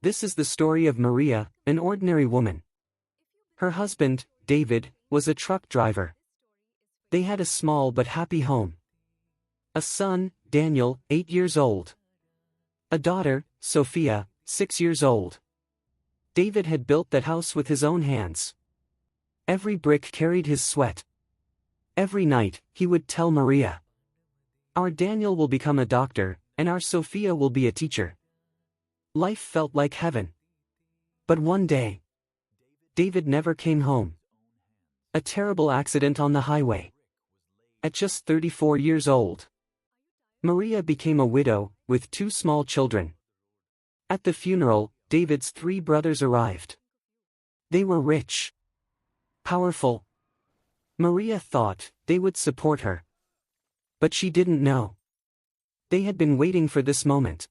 This is the story of Maria, an ordinary woman. Her husband, David, was a truck driver. They had a small but happy home. A son, Daniel, 8 years old. A daughter, Sophia, 6 years old. David had built that house with his own hands. Every brick carried his sweat. Every night, he would tell Maria, "Our Daniel will become a doctor, and our Sophia will be a teacher." Life felt like heaven. But one day, David never came home. A terrible accident on the highway. At just 34 years old, Maria became a widow, with 2 small children. At the funeral, David's 3 brothers arrived. They were rich, powerful. Maria thought they would support her. But she didn't know. They had been waiting for this moment.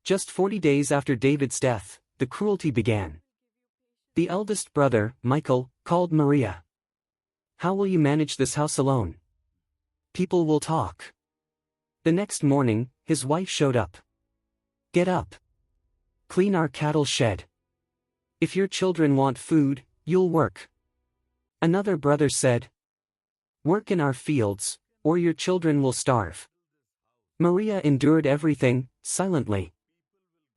Just 40 days after David's death, the cruelty began. The eldest brother, Michael, called Maria. "How will you manage this house alone? People will talk." The next morning, his wife showed up. "Get up. Clean our cattle shed. If your children want food, you'll work." Another brother said, "Work in our fields, or your children will starve." Maria endured everything, silently.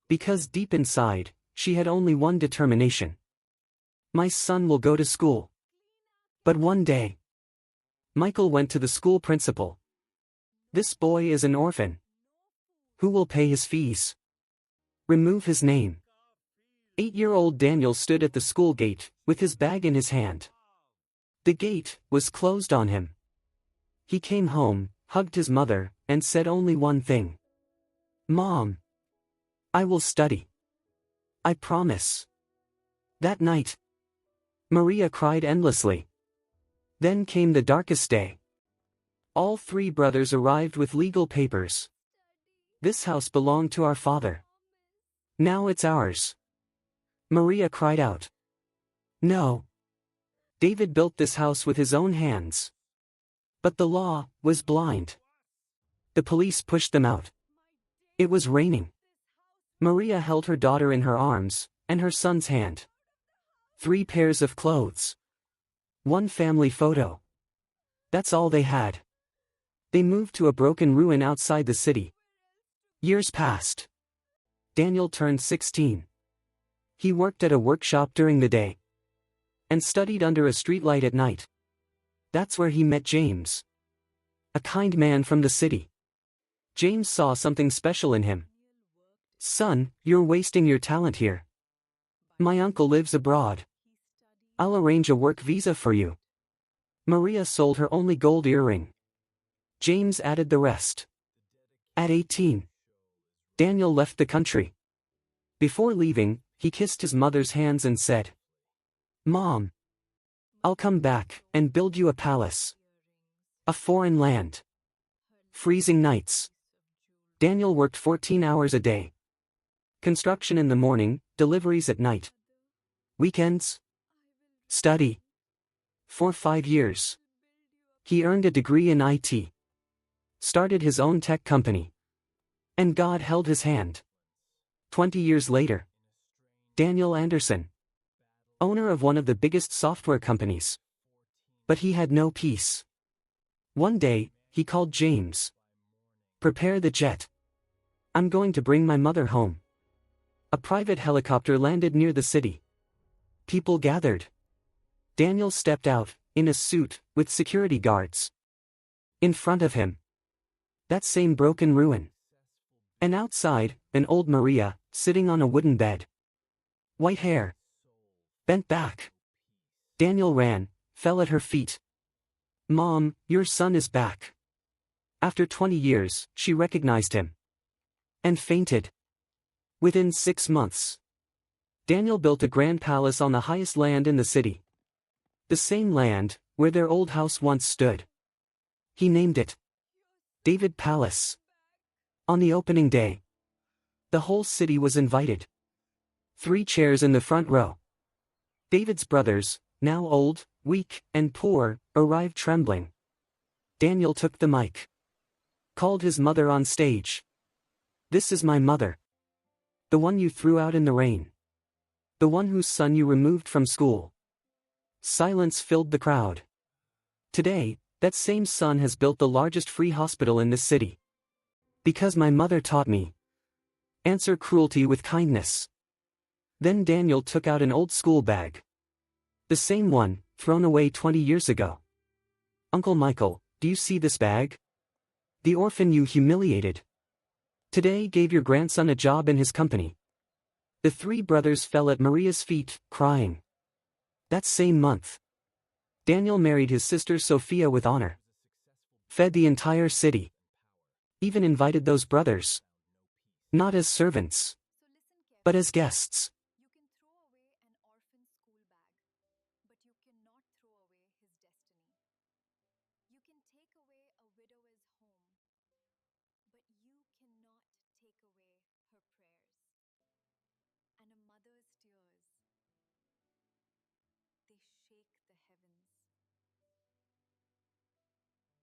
Because deep inside, she had only one determination. "My son will go to school." But one day, Michael went to the school principal. "This boy is an orphan. Who will pay his fees? Remove his name." 8-year-old Daniel stood at the school gate, with his bag in his hand. The gate was closed on him. He came home, hugged his mother, and said only one thing. "Mom, I will study. I promise." That night, Maria cried endlessly. Then came the darkest day. All 3 brothers arrived with legal papers. "This house belonged to our father. Now it's ours." Maria cried out. "No. David built this house with his own hands." But the law was blind. The police pushed them out. It was raining. Maria held her daughter in her arms, and her son's hand. 3 pairs of clothes. 1 family photo. That's all they had. They moved to a broken ruin outside the city. Years passed. Daniel turned 16. He worked at a workshop during the day and studied under a streetlight at night. That's where he met James, a kind man from the city. James saw something special in him. "Son, you're wasting your talent here. My uncle lives abroad. I'll arrange a work visa for you." Maria sold her only gold earring. James added the rest. At 18, Daniel left the country. Before leaving, he kissed his mother's hands and said, "Mom, I'll come back and build you a palace." A foreign land. Freezing nights. Daniel worked 14 hours a day. Construction in the morning, deliveries at night. Weekends? Study. For 5 years. He earned a degree in IT. Started his own tech company. And God held his hand. 20 years later. Daniel Anderson. Owner of one of the biggest software companies. But he had no peace. One day, he called James. "Prepare the jet. I'm going to bring my mother home." A private helicopter landed near the city. People gathered. Daniel stepped out, in a suit, with security guards. In front of him, that same broken ruin. And outside, an old Maria, sitting on a wooden bed. White hair. Bent back. Daniel ran, fell at her feet. "Mom, your son is back." After 20 years, she recognized him. And fainted. Within 6 months, Daniel built a grand palace on the highest land in the city. The same land, where their old house once stood. He named it David Palace. On the opening day, the whole city was invited. 3 chairs in the front row. David's brothers, now old, weak, and poor, arrived trembling. Daniel took the mic. Called his mother on stage. "This is my mother. The one you threw out in the rain. The one whose son you removed from school. Silence filled the crowd. Today, that same son has built the largest free hospital in this city. Because my mother taught me. Answer cruelty with kindness. Then Daniel took out an old school bag. The same one, thrown away 20 years ago. Uncle Michael, do you see this bag? The orphan you humiliated. Today gave your grandson a job in his company. The three brothers fell at Maria's feet, crying. That same month, Daniel married his sister Sophia with honor. Fed the entire city. Even invited those brothers. Not as servants, but as guests.